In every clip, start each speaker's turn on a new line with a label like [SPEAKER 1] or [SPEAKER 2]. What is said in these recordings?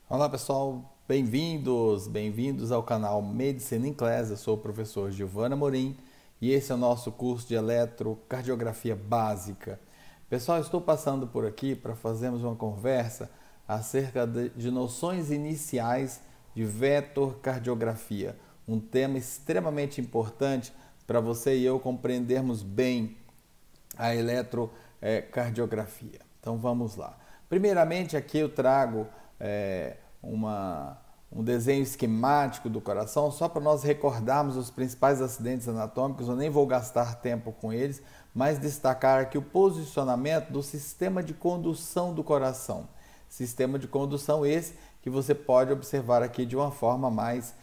[SPEAKER 1] Olá pessoal, bem-vindos ao canal Medicina em Class. Eu sou o professor Giovana Morim e esse é o nosso curso de eletrocardiografia básica. Pessoal, estou passando por aqui para fazermos uma conversa acerca de noções iniciais de vetorcardiografia, um tema extremamente importante para você e eu compreendermos bem a eletrocardiografia. Então vamos lá. Primeiramente, aqui eu trago um desenho esquemático do coração, só para nós recordarmos os principais acidentes anatômicos. Eu nem vou gastar tempo com eles, mas destacar aqui o posicionamento do sistema de condução do coração. Sistema de condução esse que você pode observar aqui de uma forma mais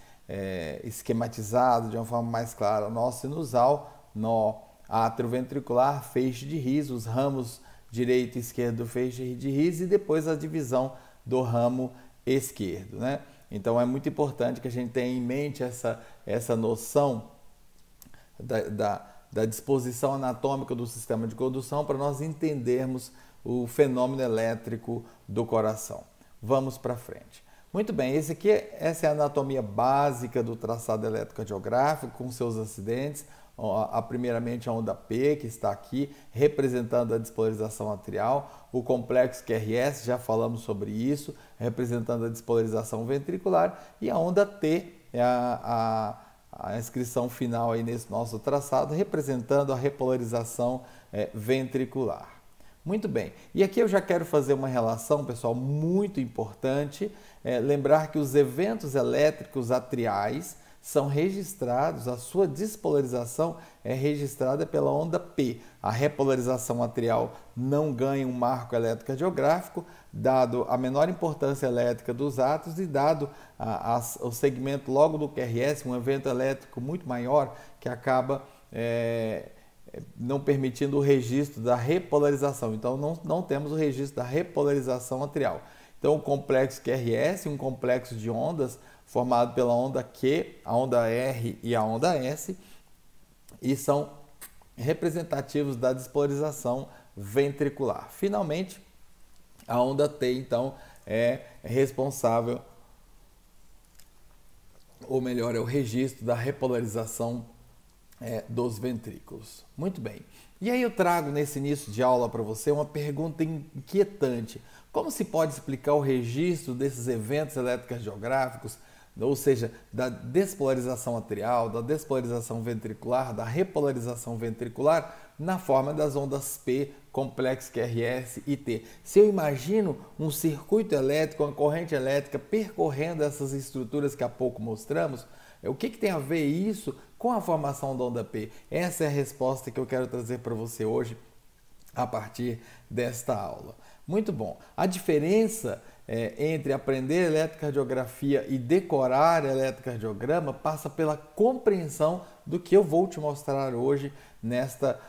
[SPEAKER 1] esquematizada, de uma forma mais clara. Nó sinusal, nó atrioventricular, feixe de His, os ramos direito e esquerdo do feixe de His e depois a divisão do ramo esquerdo, né? Então é muito importante que a gente tenha em mente essa noção da disposição anatômica do sistema de condução para nós entendermos o fenômeno elétrico do coração. Vamos para frente. Muito bem, essa é a anatomia básica do traçado eletrocardiográfico com seus acidentes. Primeiramente a onda P, que está aqui, representando a despolarização atrial, o complexo QRS, já falamos sobre isso, representando a despolarização ventricular, e a onda T é a inscrição final aí nesse nosso traçado, representando a repolarização ventricular. Muito bem, e aqui eu já quero fazer uma relação, pessoal, muito importante, lembrar que os eventos elétricos atriais são registrados, a sua despolarização é registrada pela onda P. A repolarização atrial não ganha um marco eletrocardiográfico, dado a menor importância elétrica dos átomos e dado o segmento logo do QRS, um evento elétrico muito maior que acaba não permitindo o registro da repolarização. Então não temos o registro da repolarização atrial. Então o complexo QRS, um complexo de ondas formado pela onda Q, a onda R e a onda S, e são representativos da despolarização ventricular. Finalmente, a onda T, então, é responsável, ou melhor, é o registro da repolarização dos ventrículos. Muito bem. E aí eu trago nesse início de aula para você uma pergunta inquietante. Como se pode explicar o registro desses eventos eletrocardiográficos, ou seja, da despolarização atrial, da despolarização ventricular, da repolarização ventricular, na forma das ondas P, complexo QRS e T? Se eu imagino um circuito elétrico, uma corrente elétrica percorrendo essas estruturas que há pouco mostramos, o que tem a ver isso com a formação da onda P? Essa é a resposta que eu quero trazer para você hoje a partir desta aula. Muito bom. A diferença entre aprender eletrocardiografia e decorar eletrocardiograma passa pela compreensão do que eu vou te mostrar hoje nesta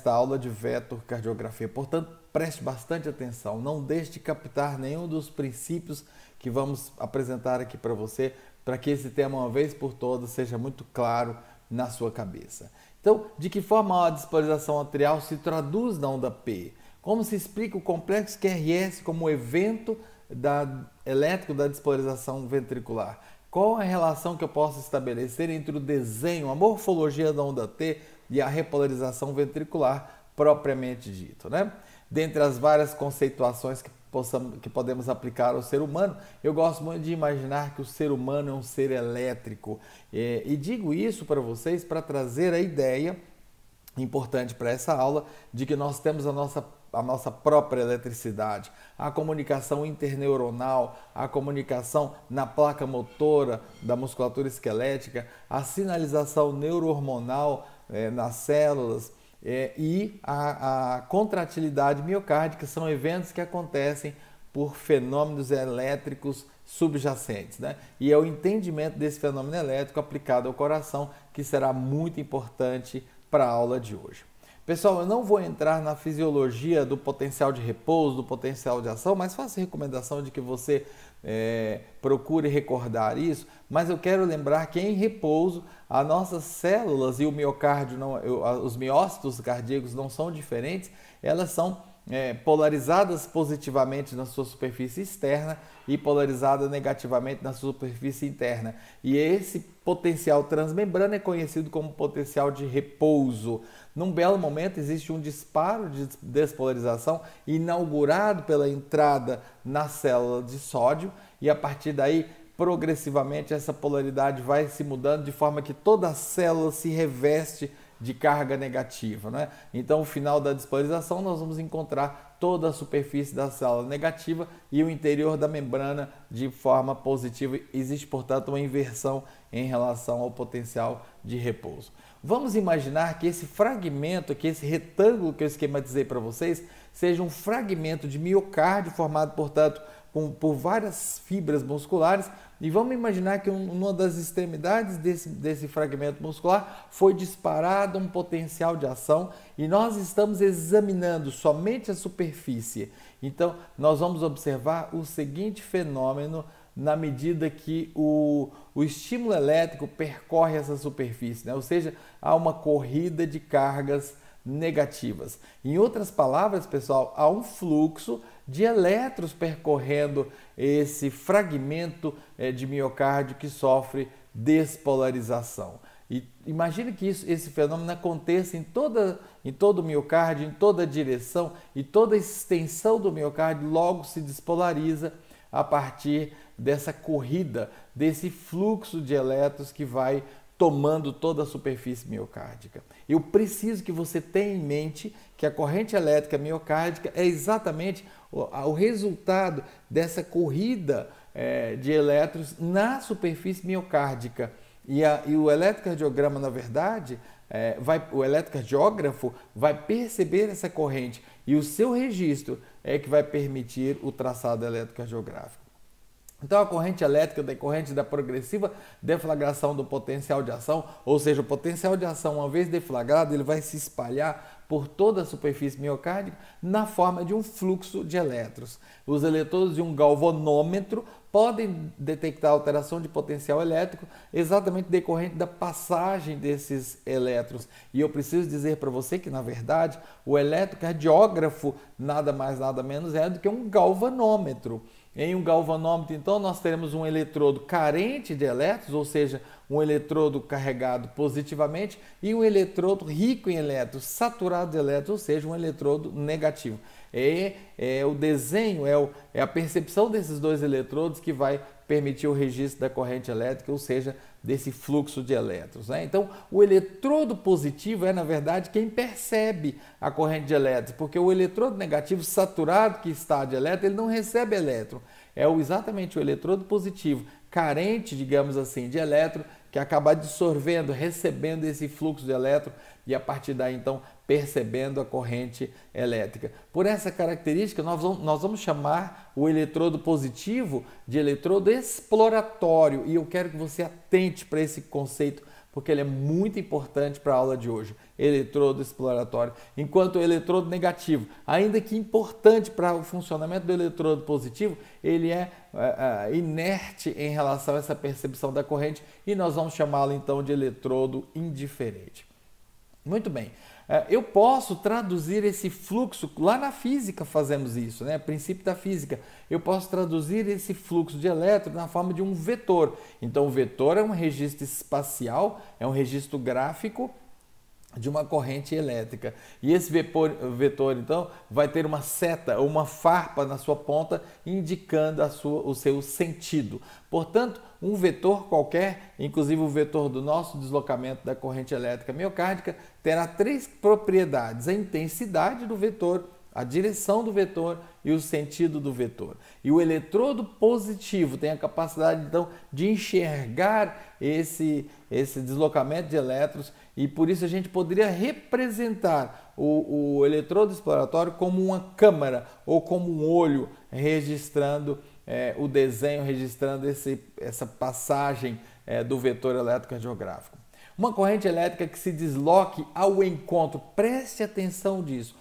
[SPEAKER 1] aula de vetorcardiografia. Portanto, preste bastante atenção, não deixe de captar nenhum dos princípios que vamos apresentar aqui para você, para que esse tema, uma vez por todas, seja muito claro na sua cabeça. Então, de que forma a despolarização atrial se traduz na onda P? Como se explica o complexo QRS como evento elétrico da despolarização ventricular? Qual a relação que eu posso estabelecer entre o desenho, a morfologia da onda T e a repolarização ventricular propriamente dito, né? Dentre as várias conceituações que podemos aplicar ao ser humano, eu gosto muito de imaginar que o ser humano é um ser elétrico. E digo isso para vocês para trazer a ideia importante para essa aula de que nós temos a nossa própria eletricidade, a comunicação interneuronal, a comunicação na placa motora da musculatura esquelética, a sinalização neurohormonal nas células e a contratilidade miocárdica. São eventos que acontecem por fenômenos elétricos subjacentes, né? E é o entendimento desse fenômeno elétrico aplicado ao coração que será muito importante para a aula de hoje. Pessoal, eu não vou entrar na fisiologia do potencial de repouso, do potencial de ação, mas faço recomendação de que você procure recordar isso, mas eu quero lembrar que em repouso as nossas células e o miocárdio, os miócitos cardíacos não são diferentes, elas são polarizadas positivamente na sua superfície externa e polarizada negativamente na sua superfície interna. E esse potencial transmembrana é conhecido como potencial de repouso. Num belo momento existe um disparo de despolarização inaugurado pela entrada na célula de sódio e a partir daí progressivamente essa polaridade vai se mudando de forma que toda a célula se reveste de carga negativa, né? Então, no final da despolarização, nós vamos encontrar toda a superfície da célula negativa e o interior da membrana de forma positiva. Existe, portanto, uma inversão em relação ao potencial de repouso. Vamos imaginar que esse fragmento, que esse retângulo que eu esquematizei para vocês, seja um fragmento de miocárdio formado, portanto, por várias fibras musculares, e vamos imaginar que uma das extremidades desse fragmento muscular foi disparado um potencial de ação e nós estamos examinando somente a superfície. Então, nós vamos observar o seguinte fenômeno na medida que o estímulo elétrico percorre essa superfície, né? Ou seja, há uma corrida de cargas negativas. Em outras palavras, pessoal, há um fluxo de elétrons percorrendo esse fragmento de miocárdio que sofre despolarização. E imagine que esse fenômeno aconteça em todo o miocárdio, em toda a direção, e toda a extensão do miocárdio logo se despolariza a partir dessa corrida, desse fluxo de elétrons que vai tomando toda a superfície miocárdica. Eu preciso que você tenha em mente que a corrente elétrica miocárdica é exatamente o resultado dessa corrida de elétrons na superfície miocárdica. E o eletrocardiograma, na verdade, o eletrocardiógrafo vai perceber essa corrente e o seu registro é que vai permitir o traçado eletrocardiográfico. Então, a corrente elétrica decorrente da progressiva deflagração do potencial de ação, ou seja, o potencial de ação, uma vez deflagrado, ele vai se espalhar por toda a superfície miocárdica na forma de um fluxo de elétrons. Os eletrodos de um galvanômetro podem detectar alteração de potencial elétrico exatamente decorrente da passagem desses elétrons. E eu preciso dizer para você que, na verdade, o eletrocardiógrafo nada mais, nada menos é do que um galvanômetro. Em um galvanômetro, então, nós teremos um eletrodo carente de elétrons, ou seja, um eletrodo carregado positivamente, e um eletrodo rico em elétrons, saturado de elétrons, ou seja, um eletrodo negativo. O desenho, é a percepção desses dois eletrodos que vai permitir o registro da corrente elétrica, ou seja, desse fluxo de elétrons, né? Então, o eletrodo positivo é, na verdade, quem percebe a corrente de elétrons, porque o eletrodo negativo saturado que está de elétron, ele não recebe elétron. É exatamente o eletrodo positivo, carente, digamos assim, de elétron, que acaba absorvendo, recebendo esse fluxo de elétron e a partir daí, então, percebendo a corrente elétrica. Por essa característica, nós vamos chamar o eletrodo positivo de eletrodo exploratório e eu quero que você atente para esse conceito, porque ele é muito importante para a aula de hoje, eletrodo exploratório. Enquanto o eletrodo negativo, ainda que importante para o funcionamento do eletrodo positivo, ele é inerte em relação a essa percepção da corrente e nós vamos chamá-lo então de eletrodo indiferente. Muito bem. Eu posso traduzir esse fluxo, lá na física fazemos isso, né? Princípio da física. Eu posso traduzir esse fluxo de elétrons na forma de um vetor. Então, o vetor é um registro espacial, é um registro gráfico de uma corrente elétrica. E esse vetor, então, vai ter uma seta ou uma farpa na sua ponta indicando o seu sentido. Portanto, um vetor qualquer, inclusive o vetor do nosso deslocamento da corrente elétrica miocárdica, terá três propriedades: a intensidade do vetor, a direção do vetor e o sentido do vetor. E o eletrodo positivo tem a capacidade, então, de enxergar esse deslocamento de elétrons e por isso a gente poderia representar o eletrodo exploratório como uma câmara ou como um olho registrando o desenho, registrando essa passagem do vetor eletrocardiográfico. Uma corrente elétrica que se desloque ao encontro, preste atenção nisso,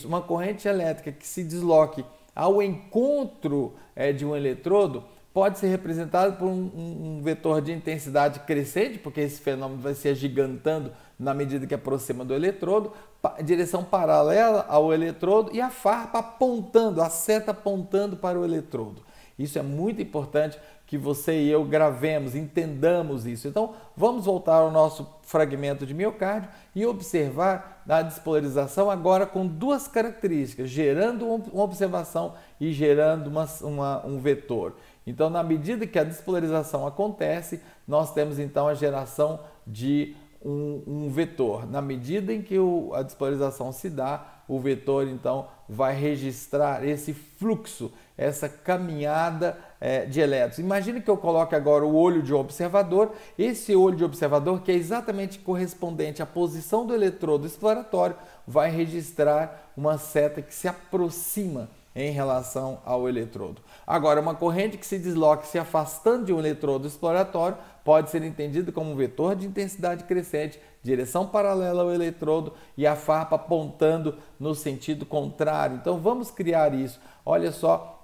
[SPEAKER 1] uma corrente elétrica que se desloque ao encontro de um eletrodo pode ser representado por um vetor de intensidade crescente, porque esse fenômeno vai se agigantando na medida que aproxima do eletrodo, direção paralela ao eletrodo e a farpa apontando, a seta apontando para o eletrodo. Isso é muito importante que você e eu gravemos, entendamos isso. Então, vamos voltar ao nosso fragmento de miocárdio e observar a despolarização agora com duas características, gerando uma observação e gerando um vetor. Então, na medida que a despolarização acontece, nós temos então a geração de um vetor. Na medida em que a despolarização se dá, o vetor então vai registrar esse fluxo, essa caminhada de elétrons. Imagine que eu coloque agora o olho de observador, esse olho de observador, que é exatamente correspondente à posição do eletrodo exploratório, vai registrar uma seta que se aproxima em relação ao eletrodo. Agora, uma corrente que se desloca se afastando de um eletrodo exploratório pode ser entendida como um vetor de intensidade crescente, direção paralela ao eletrodo e a farpa apontando no sentido contrário. Então, vamos criar isso. Olha só,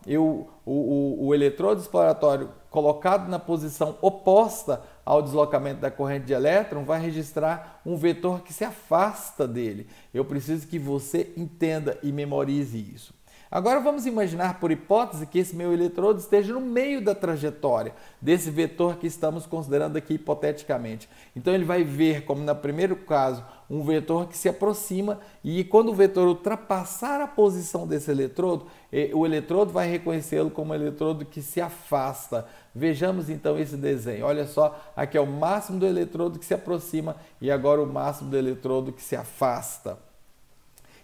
[SPEAKER 1] o eletrodo exploratório colocado na posição oposta ao deslocamento da corrente de elétron vai registrar um vetor que se afasta dele. Eu preciso que você entenda e memorize isso. Agora vamos imaginar, por hipótese, que esse meu eletrodo esteja no meio da trajetória desse vetor que estamos considerando aqui hipoteticamente. Então ele vai ver, como no primeiro caso, um vetor que se aproxima e quando o vetor ultrapassar a posição desse eletrodo, o eletrodo vai reconhecê-lo como um eletrodo que se afasta. Vejamos então esse desenho. Olha só, aqui é o máximo do eletrodo que se aproxima e agora o máximo do eletrodo que se afasta.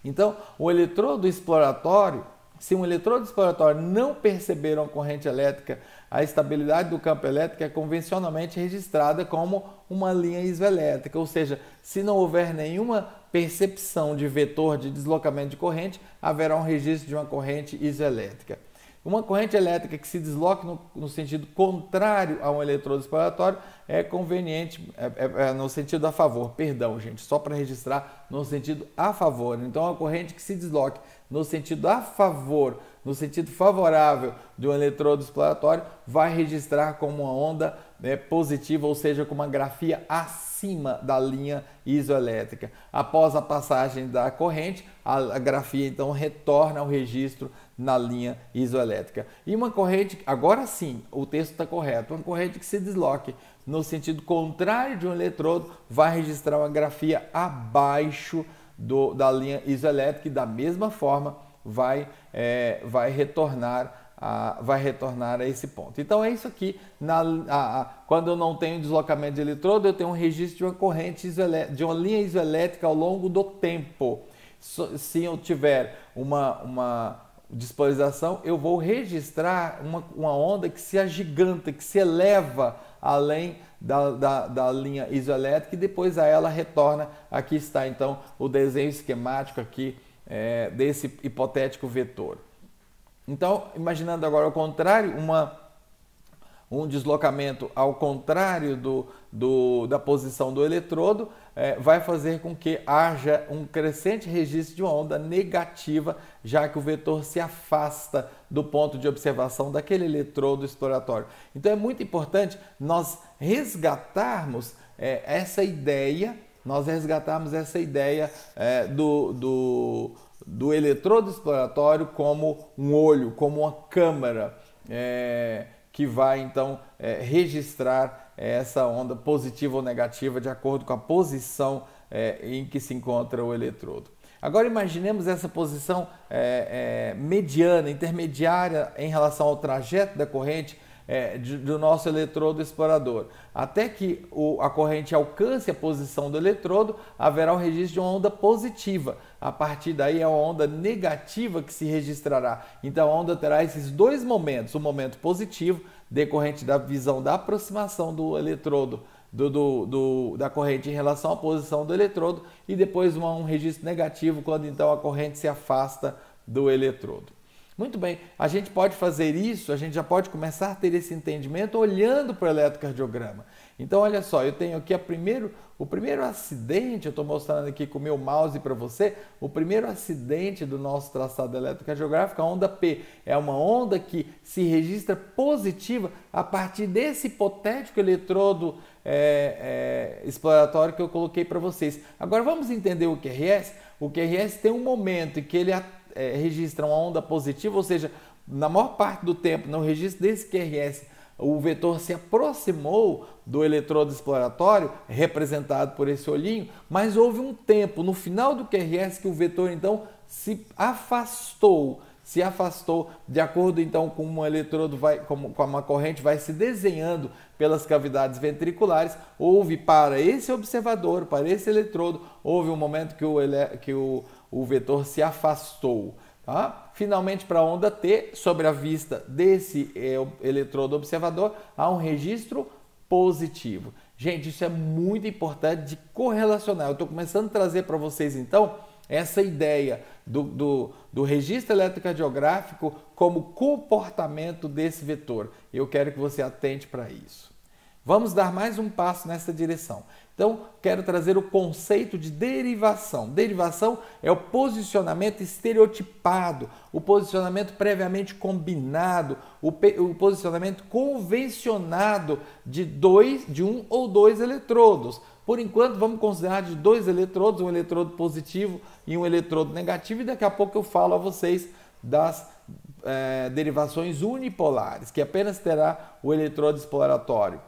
[SPEAKER 1] Então, o eletrodo exploratório, se um eletrodo exploratório não perceber uma corrente elétrica, a estabilidade do campo elétrico é convencionalmente registrada como uma linha isoelétrica, ou seja, se não houver nenhuma percepção de vetor de deslocamento de corrente, haverá um registro de uma corrente isoelétrica. Uma corrente elétrica que se desloque no sentido contrário a um eletrodo exploratório é conveniente, no sentido a favor, perdão, gente, só para registrar no sentido a favor. Então, uma corrente que se desloque no sentido a favor, no sentido favorável de um eletrodo exploratório, vai registrar como uma onda positiva, ou seja, com uma grafia acima da linha isoelétrica. Após a passagem da corrente, a grafia então retorna ao registro na linha isoelétrica. E uma corrente, agora sim, o texto está correto, uma corrente que se desloque no sentido contrário de um eletrodo vai registrar uma grafia abaixo da linha isoelétrica e da mesma forma vai retornar a esse ponto. Então é isso aqui, quando eu não tenho deslocamento de eletrodo, eu tenho um registro de uma corrente de uma linha isoelétrica ao longo do tempo. Se eu tiver uma despolarização, eu vou registrar uma onda que se agiganta, que se eleva além da linha isoelétrica e depois a ela retorna. Aqui está então o desenho esquemático aqui desse hipotético vetor. Então, imaginando agora ao contrário, um deslocamento ao contrário da posição do eletrodo, vai fazer com que haja um crescente registro de uma onda negativa, já que o vetor se afasta do ponto de observação daquele eletrodo exploratório. Então é muito importante nós resgatarmos essa ideia, do eletrodo exploratório como um olho, como uma câmara, que vai então registrar essa onda positiva ou negativa de acordo com a posição em que se encontra o eletrodo. Agora imaginemos essa posição mediana, intermediária em relação ao trajeto da corrente do nosso eletrodo explorador. Até que a corrente alcance a posição do eletrodo, haverá o registro de uma onda positiva. A partir daí é uma onda negativa que se registrará. Então a onda terá esses dois momentos, o momento positivo, decorrente da visão da aproximação do eletrodo da corrente em relação à posição do eletrodo, e depois um registro negativo quando então a corrente se afasta do eletrodo. Muito bem, a gente pode fazer isso, a gente já pode começar a ter esse entendimento olhando para o eletrocardiograma. Então, olha só, eu tenho aqui o primeiro acidente, eu estou mostrando aqui com o meu mouse para você, o primeiro acidente do nosso traçado eletrocardiográfico, a onda P. É uma onda que se registra positiva a partir desse hipotético eletrodo exploratório que eu coloquei para vocês. Agora, vamos entender o QRS? O QRS tem um momento em que ele registra uma onda positiva, ou seja, na maior parte do tempo, no registro desse QRS, o vetor se aproximou do eletrodo exploratório, representado por esse olhinho, mas houve um tempo, no final do QRS, que o vetor então se afastou, de acordo então com um eletrodo, com uma corrente vai se desenhando pelas cavidades ventriculares, houve para esse observador, para esse eletrodo, houve um momento que o vetor se afastou. Tá? Finalmente, para a onda T, sobre a vista desse eletrodo observador, há um registro positivo. Gente, isso é muito importante de correlacionar. Eu estou começando a trazer para vocês, então, essa ideia do registro eletrocardiográfico como comportamento desse vetor. Eu quero que você atente para isso. Vamos dar mais um passo nessa direção. Então, quero trazer o conceito de derivação. Derivação é o posicionamento estereotipado, o posicionamento previamente combinado, o posicionamento convencionado de um ou dois eletrodos. Por enquanto, vamos considerar de dois eletrodos, um eletrodo positivo e um eletrodo negativo, e daqui a pouco eu falo a vocês das derivações unipolares, que apenas terá o eletrodo exploratório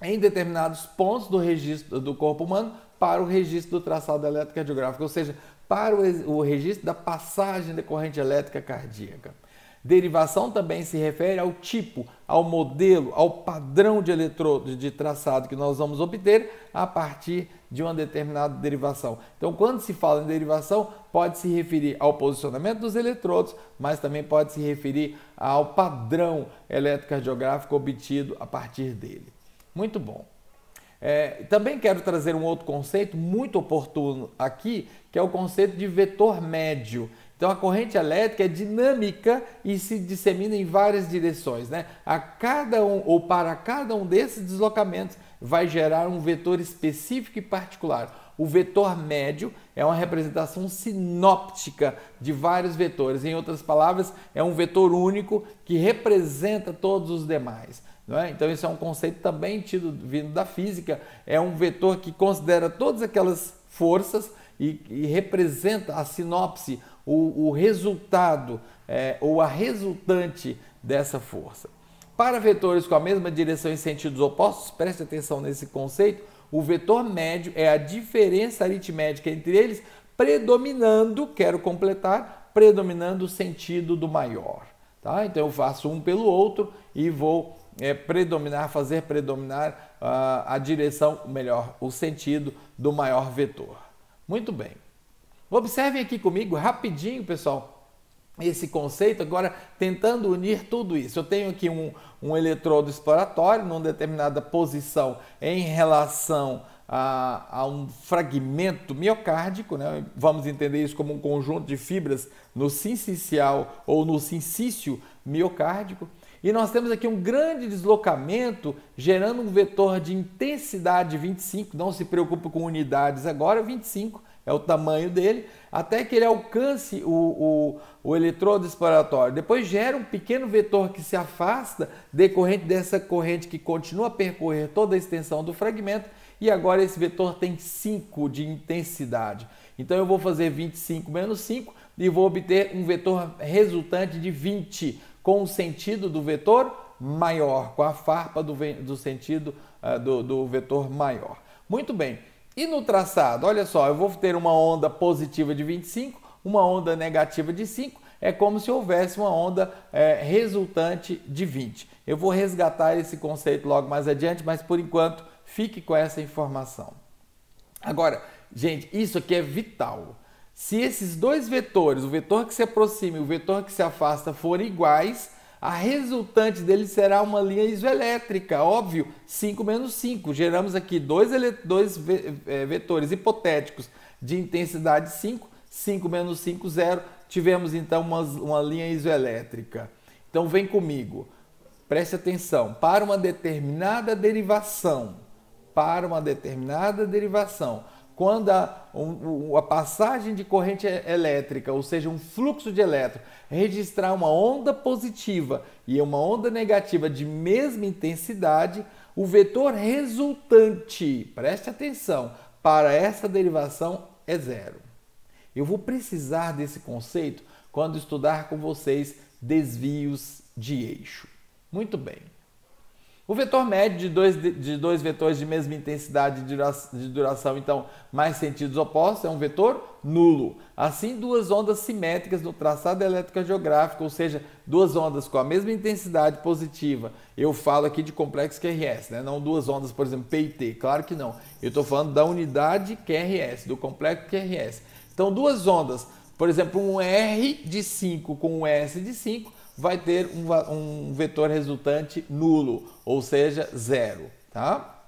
[SPEAKER 1] em determinados pontos do registro do corpo humano para o registro do traçado eletrocardiográfico, ou seja, para o registro da passagem da corrente elétrica cardíaca. Derivação também se refere ao tipo, ao modelo, ao padrão de eletrodo de traçado que nós vamos obter a partir de uma determinada derivação. Então, quando se fala em derivação, pode se referir ao posicionamento dos eletrodos, mas também pode se referir ao padrão eletrocardiográfico obtido a partir dele. Muito bom. Também quero trazer um outro conceito muito oportuno aqui, que é o conceito de vetor médio. Então, a corrente elétrica é dinâmica e se dissemina em várias direções, né? Para cada um desses deslocamentos vai gerar um vetor específico e particular. O vetor médio é uma representação sinóptica de vários vetores. Em outras palavras, é um vetor único que representa todos os demais. Então, isso é um conceito também vindo da física, é um vetor que considera todas aquelas forças e representa a sinopse, o resultado ou a resultante dessa força. Para vetores com a mesma direção em sentidos opostos, preste atenção nesse conceito, o vetor médio é a diferença aritmética entre eles, quero completar, predominando o sentido do maior. Tá? Então, eu faço um pelo outro e vou fazer predominar a direção, o sentido do maior vetor. Muito bem. Observem aqui comigo rapidinho, pessoal, esse conceito, agora tentando unir tudo isso. Eu tenho aqui um eletrodo exploratório numa determinada posição em relação a um fragmento miocárdico, né? Vamos entender isso como um conjunto de fibras no sincicial ou no sincício miocárdico. E nós temos aqui um grande deslocamento gerando um vetor de intensidade 25, não se preocupe com unidades agora, 25 é o tamanho dele, até que ele alcance o eletrodo exploratório. Depois gera um pequeno vetor que se afasta decorrente dessa corrente que continua a percorrer toda a extensão do fragmento, e agora esse vetor tem 5 de intensidade. Então eu vou fazer 25 menos 5 e vou obter um vetor resultante de 20, com o sentido do vetor maior, com a farpa do sentido do vetor maior. Muito bem. E no traçado, olha só, eu vou ter uma onda positiva de 25, uma onda negativa de 5, é como se houvesse uma onda resultante de 20. Eu vou resgatar esse conceito logo mais adiante, mas por enquanto fique com essa informação. Agora, gente, isso aqui é vital. Se esses dois vetores, o vetor que se aproxima e o vetor que se afasta, forem iguais, a resultante deles será uma linha isoelétrica, óbvio, 5 menos 5. Geramos aqui dois vetores hipotéticos de intensidade 5, 5 menos 5, 0, tivemos então uma linha isoelétrica. Então vem comigo, preste atenção, para uma determinada derivação, quando a passagem de corrente elétrica, ou seja, um fluxo de elétron, registrar uma onda positiva e uma onda negativa de mesma intensidade, o vetor resultante, preste atenção, para essa derivação é zero. Eu vou precisar desse conceito quando estudar com vocês desvios de eixo. Muito bem. O vetor médio de dois vetores de mesma intensidade de duração, então, mais sentidos opostos, é um vetor nulo. Assim, duas ondas simétricas no traçado eletrocardiográfico, ou seja, duas ondas com a mesma intensidade positiva. Eu falo aqui de complexo QRS, né? Não duas ondas, por exemplo, P e T, claro que não. Eu estou falando da unidade QRS, do complexo QRS. Então, duas ondas, por exemplo, um R de 5 com um S de 5, vai ter um vetor resultante nulo, ou seja, zero. Tá?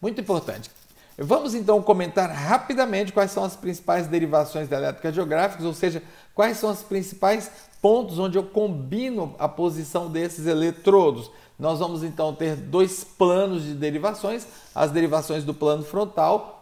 [SPEAKER 1] Muito importante. Vamos então comentar rapidamente quais são as principais derivações eletrocardiográficas, ou seja, quais são os principais pontos onde eu combino a posição desses eletrodos. Nós vamos então ter dois planos de derivações, as derivações do plano frontal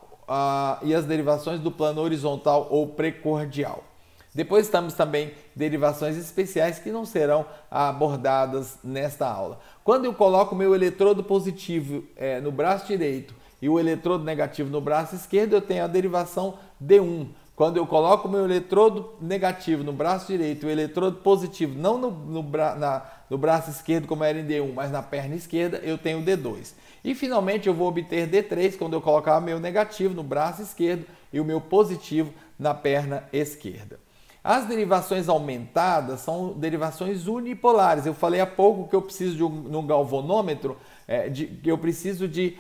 [SPEAKER 1] e as derivações do plano horizontal ou precordial. Depois temos também derivações especiais que não serão abordadas nesta aula. Quando eu coloco o meu eletrodo positivo no braço direito e o eletrodo negativo no braço esquerdo, eu tenho a derivação D1. Quando eu coloco o meu eletrodo negativo no braço direito e o eletrodo positivo não no braço esquerdo como era em D1, mas na perna esquerda, eu tenho D2. E finalmente eu vou obter D3 quando eu colocar o meu negativo no braço esquerdo e o meu positivo na perna esquerda. As derivações aumentadas são derivações unipolares. Eu falei há pouco que eu preciso de um galvanômetro, que eu preciso de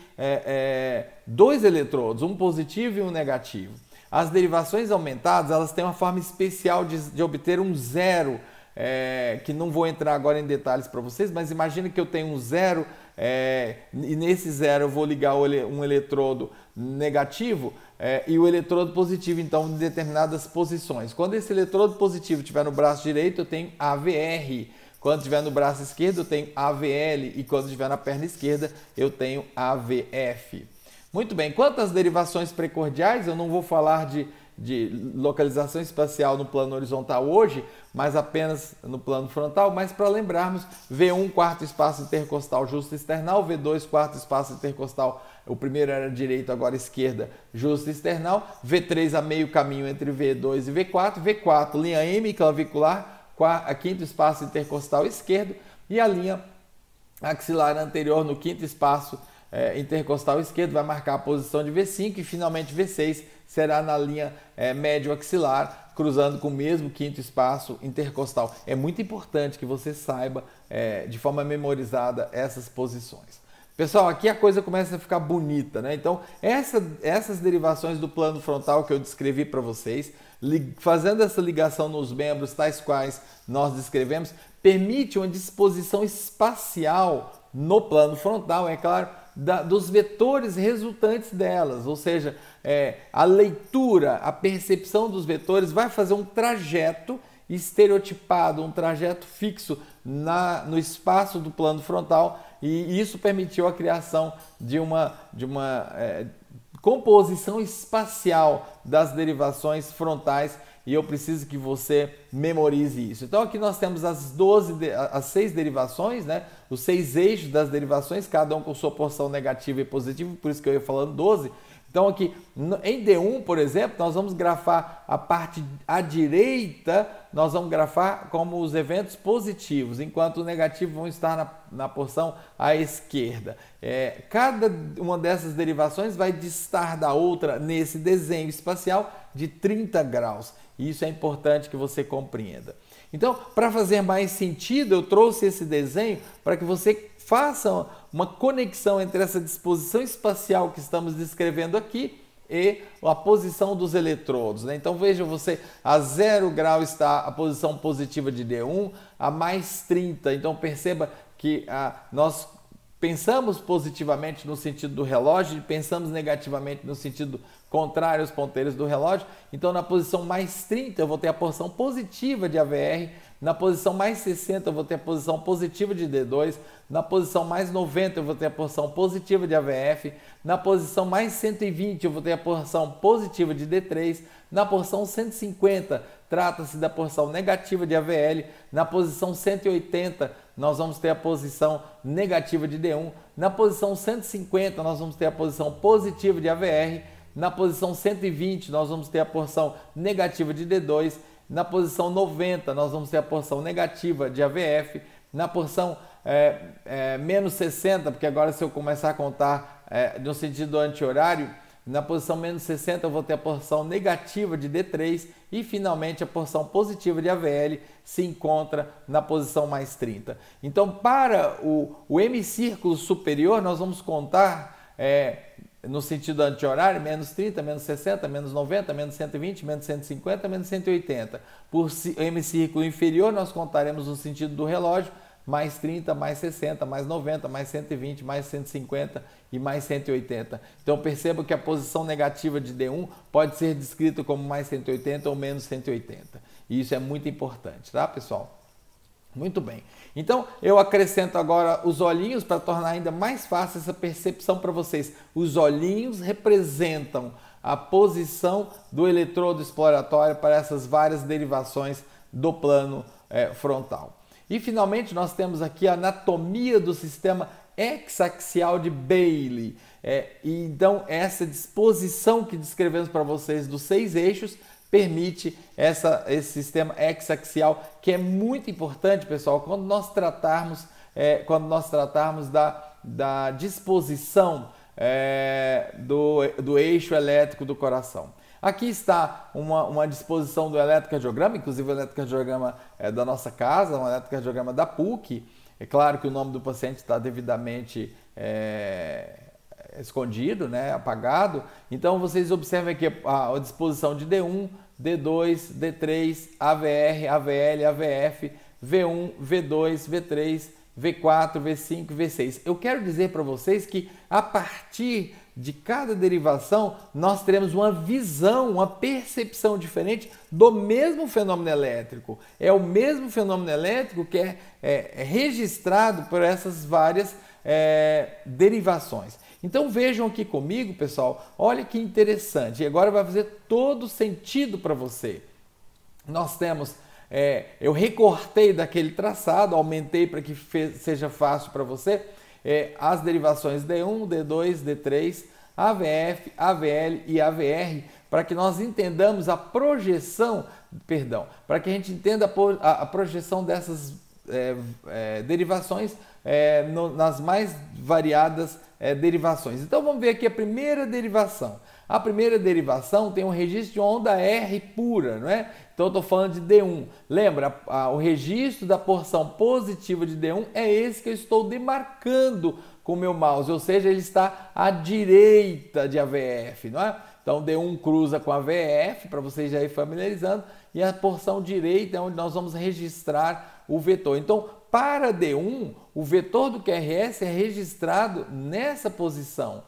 [SPEAKER 1] dois eletrodos, um positivo e um negativo. As derivações aumentadas, elas têm uma forma especial de obter um zero, que não vou entrar agora em detalhes para vocês, mas imagine que eu tenho um zero, e nesse zero eu vou ligar um eletrodo negativo e o eletrodo positivo, então, em determinadas posições. Quando esse eletrodo positivo estiver no braço direito, eu tenho AVR. Quando estiver no braço esquerdo, eu tenho AVL. E quando estiver na perna esquerda, eu tenho AVF. Muito bem, quanto às derivações precordiais, eu não vou falar de localização espacial no plano horizontal hoje, mas apenas no plano frontal, mas para lembrarmos, V1, quarto espaço intercostal justo external, V2, quarto espaço intercostal, o primeiro era direito, agora esquerda, justo external, V3 a meio caminho entre V2 e V4, V4, linha M clavicular, quinto espaço intercostal esquerdo, e a linha axilar anterior no quinto espaço intercostal esquerdo vai marcar a posição de V5 e finalmente V6 será na linha médio axilar, cruzando com o mesmo quinto espaço intercostal. É muito importante que você saiba de forma memorizada essas posições. Pessoal, aqui a coisa começa a ficar bonita, né? Então, essas derivações do plano frontal que eu descrevi para vocês, fazendo essa ligação nos membros tais quais nós descrevemos, permite uma disposição espacial no plano frontal, é claro, dos vetores resultantes delas, ou seja, a leitura, a percepção dos vetores vai fazer um trajeto estereotipado, um trajeto fixo no espaço do plano frontal, e isso permitiu a criação de uma composição espacial das derivações frontais, e eu preciso que você memorize isso. Então aqui nós temos as 6 derivações, né? Os 6 eixos das derivações, cada um com sua porção negativa e positiva, por isso que eu ia falando 12. Então aqui em D1, por exemplo, nós vamos grafar a parte à direita, nós vamos grafar como os eventos positivos, enquanto os negativos vão estar na porção à esquerda. Cada uma dessas derivações vai distar da outra nesse desenho espacial de 30 graus. E isso é importante que você compreenda. Então, para fazer mais sentido, eu trouxe esse desenho para que você faça uma conexão entre essa disposição espacial que estamos descrevendo aqui e a posição dos eletrodos, né? Então veja você, a 0 grau está a posição positiva de D1, a mais 30. Então perceba que nós pensamos positivamente no sentido do relógio e pensamos negativamente no sentido contrário aos ponteiros do relógio. Então, na posição mais 30, eu vou ter a porção positiva de AVR. Na posição mais 60, eu vou ter a posição positiva de D2. Na posição mais 90, eu vou ter a porção positiva de AVF. Na posição mais 120, eu vou ter a porção positiva de D3. Na porção 150, trata-se da porção negativa de AVL. Na posição 180, nós vamos ter a posição negativa de D1. Na posição 150, nós vamos ter a posição positiva de AVR. Na posição 120, nós vamos ter a porção negativa de D2. Na posição 90, nós vamos ter a porção negativa de AVF. Na porção menos 60, porque agora se eu começar a contar no sentido anti-horário, na posição menos 60 eu vou ter a porção negativa de D3 e finalmente a porção positiva de AVL se encontra na posição mais 30. Então, para o hemicírculo superior, nós vamos contar no sentido anti-horário, menos 30, menos 60, menos 90, menos 120, menos 150, menos 180. Por hemicírculo inferior, nós contaremos no sentido do relógio, mais 30, mais 60, mais 90, mais 120, mais 150 e mais 180. Então perceba que a posição negativa de D1 pode ser descrita como mais 180 ou menos 180. E isso é muito importante, tá, pessoal? Muito bem. Então eu acrescento agora os olhinhos para tornar ainda mais fácil essa percepção para vocês. Os olhinhos representam a posição do eletrodo exploratório para essas várias derivações do plano frontal. E finalmente nós temos aqui a anatomia do sistema hexaxial de Bailey. E então essa disposição que descrevemos para vocês dos 6 eixos permite esse sistema hexaxial, que é muito importante, pessoal, quando nós tratarmos da disposição do eixo elétrico do coração. Aqui está uma disposição do eletrocardiograma, inclusive o eletrocardiograma da nossa casa, um eletrocardiograma da PUC. É claro que o nome do paciente está devidamente escondido, né, apagado. Então vocês observem aqui a disposição de D1, D2, D3, AVR, AVL, AVF, V1, V2, V3, V4, V5, V6. Eu quero dizer para vocês que a partir de cada derivação nós teremos uma visão, uma percepção diferente do mesmo fenômeno elétrico. É o mesmo fenômeno elétrico que é registrado por essas várias derivações. Então vejam aqui comigo, pessoal, olha que interessante, e agora vai fazer todo sentido para você. Nós temos, eu recortei daquele traçado, aumentei para que seja fácil para você, as derivações D1, D2, D3, AVF, AVL e AVR, para que nós entendamos a projeção, para que a gente entenda a projeção dessas derivações nas mais variadas derivações. Então vamos ver aqui a primeira derivação. A primeira derivação tem um registro de onda R pura, não é? Então eu estou falando de D1. Lembra, o registro da porção positiva de D1 é esse que eu estou demarcando com o meu mouse, ou seja, ele está à direita de AVF, não é? Então D1 cruza com a VF, para vocês já ir familiarizando, e a porção direita é onde nós vamos registrar o vetor. Então, para D1, o vetor do QRS é registrado nessa posição,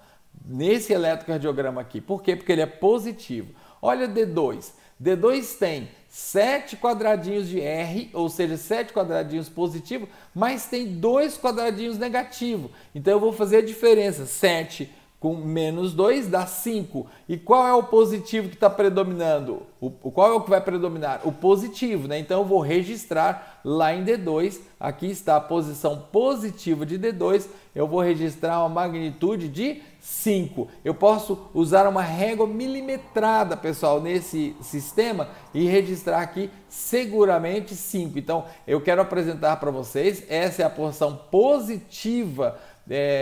[SPEAKER 1] nesse eletrocardiograma aqui. Por quê? Porque ele é positivo. Olha D2. D2 tem 7 quadradinhos de R, ou seja, 7 quadradinhos positivos, mas tem 2 quadradinhos negativos. Então eu vou fazer a diferença. 7 com menos 2 dá 5. E qual é o positivo que está predominando? Qual é o que vai predominar? O positivo, né? Então eu vou registrar lá em D2. Aqui está a posição positiva de D2. Eu vou registrar uma magnitude de 5. Eu posso usar uma régua milimetrada, pessoal, nesse sistema e registrar aqui seguramente 5. Então eu quero apresentar para vocês, essa é a porção positiva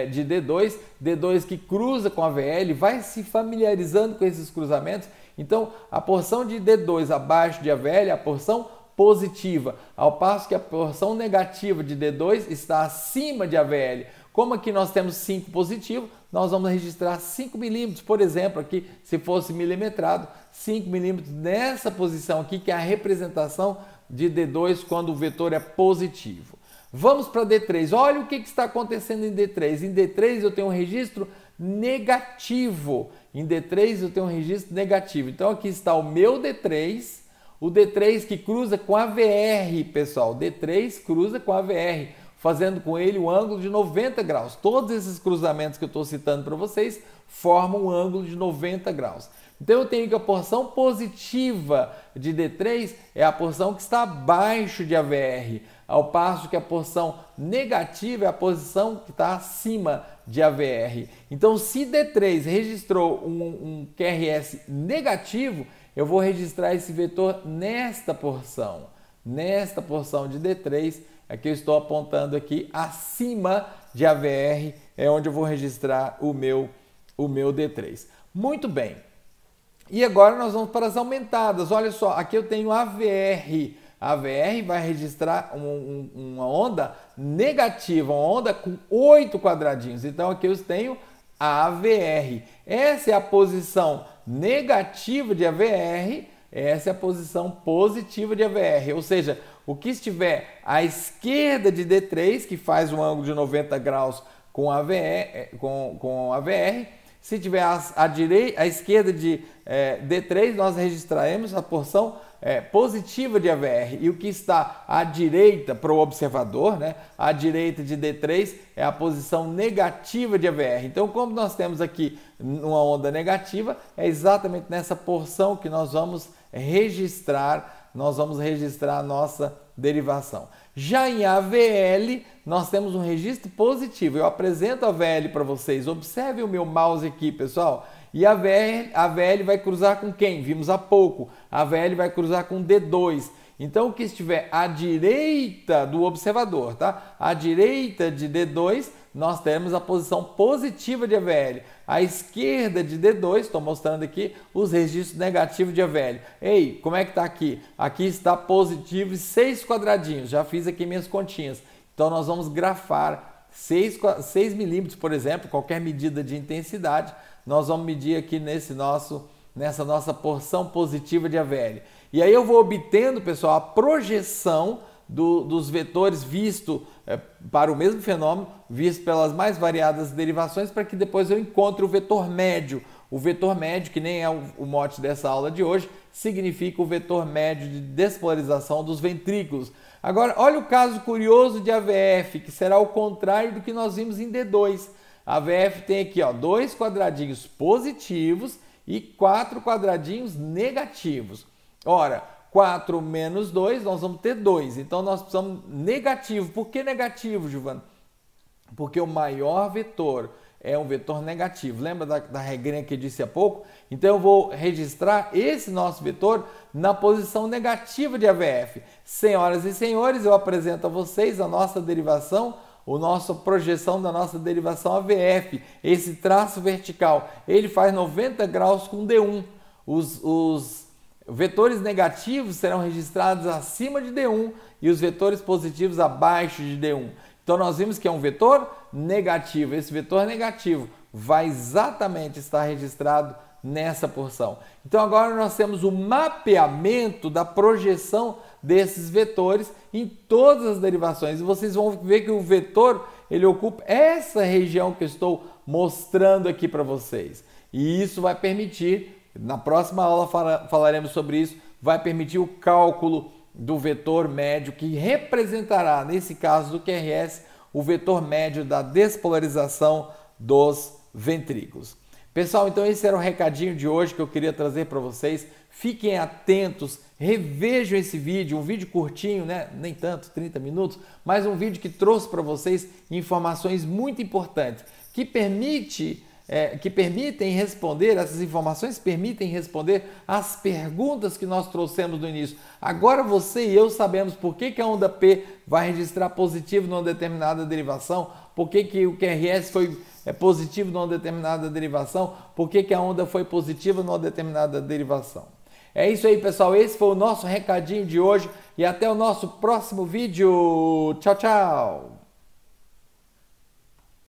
[SPEAKER 1] de D2, D2 que cruza com a VL, vai se familiarizando com esses cruzamentos. Então a porção de D2 abaixo de AVL é a porção positiva, ao passo que a porção negativa de D2 está acima de AVL. Como aqui nós temos 5 positivo, nós vamos registrar 5 milímetros, por exemplo, aqui se fosse milimetrado, 5 milímetros nessa posição aqui, que é a representação de D2 quando o vetor é positivo. Vamos para D3. Olha o que está acontecendo em D3. Em D3 eu tenho um registro negativo. Em D3 eu tenho um registro negativo. Então aqui está o meu D3, o D3 que cruza com a VR, pessoal. D3 cruza com a VR, fazendo com ele um ângulo de 90 graus. Todos esses cruzamentos que eu estou citando para vocês formam um ângulo de 90 graus. Então eu tenho que a porção positiva de D3 é a porção que está abaixo de AVR, ao passo que a porção negativa é a posição que está acima de AVR. Então se D3 registrou um QRS negativo, eu vou registrar esse vetor nesta porção de D3, é que eu estou apontando aqui acima de AVR, é onde eu vou registrar o meu D3. Muito bem. E agora nós vamos para as aumentadas. Olha só, aqui eu tenho AVR. A AVR vai registrar uma onda negativa, uma onda com 8 quadradinhos. Então aqui eu tenho a AVR. Essa é a posição negativa de AVR, essa é a posição positiva de AVR. Ou seja, o que estiver à esquerda de D3, que faz um ângulo de 90 graus com AVR, se tiver à esquerda de D3, nós registraremos a porção positiva de AVR. E o que está à direita para o observador, né, à direita de D3, é a posição negativa de AVR. Então, como nós temos aqui uma onda negativa, é exatamente nessa porção que nós vamos registrar a nossa derivação. Já em AVL, nós temos um registro positivo. Eu apresento a AVL para vocês. Observe o meu mouse aqui, pessoal. E a AVL vai cruzar com quem? Vimos há pouco. A AVL vai cruzar com D2. Então, o que estiver à direita do observador, tá? À direita de D2, nós temos a posição positiva de AVL. À esquerda de D2, estou mostrando aqui os registros negativos de AVL. Ei, como é que está aqui? Aqui está positivo e 6 quadradinhos. Já fiz aqui minhas continhas. Então, nós vamos grafar 6 milímetros, por exemplo, qualquer medida de intensidade. Nós vamos medir aqui nessa nossa porção positiva de AVL. E aí eu vou obtendo, pessoal, a projeção dos vetores visto para o mesmo fenômeno, visto pelas mais variadas derivações, para que depois eu encontre o vetor médio. O vetor médio, que nem é o mote dessa aula de hoje, significa o vetor médio de despolarização dos ventrículos. Agora, olha o caso curioso de AVF, que será o contrário do que nós vimos em D2. A AVF tem aqui 2 quadradinhos positivos e 4 quadradinhos negativos. Ora, 4 menos 2, nós vamos ter 2. Então, nós precisamos negativo. Por que negativo, Giovana? Porque o maior vetor é um vetor negativo. Lembra da regrinha que eu disse há pouco? Então, eu vou registrar esse nosso vetor na posição negativa de AVF. Senhoras e senhores, eu apresento a vocês a nossa derivação, a nossa projeção da nossa derivação AVF. Esse traço vertical, ele faz 90 graus com D1. Os vetores negativos serão registrados acima de D1 e os vetores positivos abaixo de D1. Então, nós vimos que é um vetor negativo. Esse vetor negativo vai exatamente estar registrado nessa porção. Então, agora nós temos o mapeamento da projeção desses vetores em todas as derivações. E vocês vão ver que o vetor, ele ocupa essa região que eu estou mostrando aqui para vocês. E isso vai permitir, na próxima aula falaremos sobre isso, vai permitir o cálculo do vetor médio, que representará, nesse caso do QRS, o vetor médio da despolarização dos ventrículos. Pessoal, então esse era o recadinho de hoje que eu queria trazer para vocês. Fiquem atentos, revejam esse vídeo, um vídeo curtinho, né? Nem tanto, 30 minutos, mas um vídeo que trouxe para vocês informações muito importantes, que permitem responder, essas informações permitem responder as perguntas que nós trouxemos no início. Agora você e eu sabemos por que a onda P vai registrar positivo numa determinada derivação, por que o QRS foi positivo numa determinada derivação, por que a onda foi positiva numa determinada derivação. É isso aí, pessoal. Esse foi o nosso recadinho de hoje e até o nosso próximo vídeo. Tchau, tchau!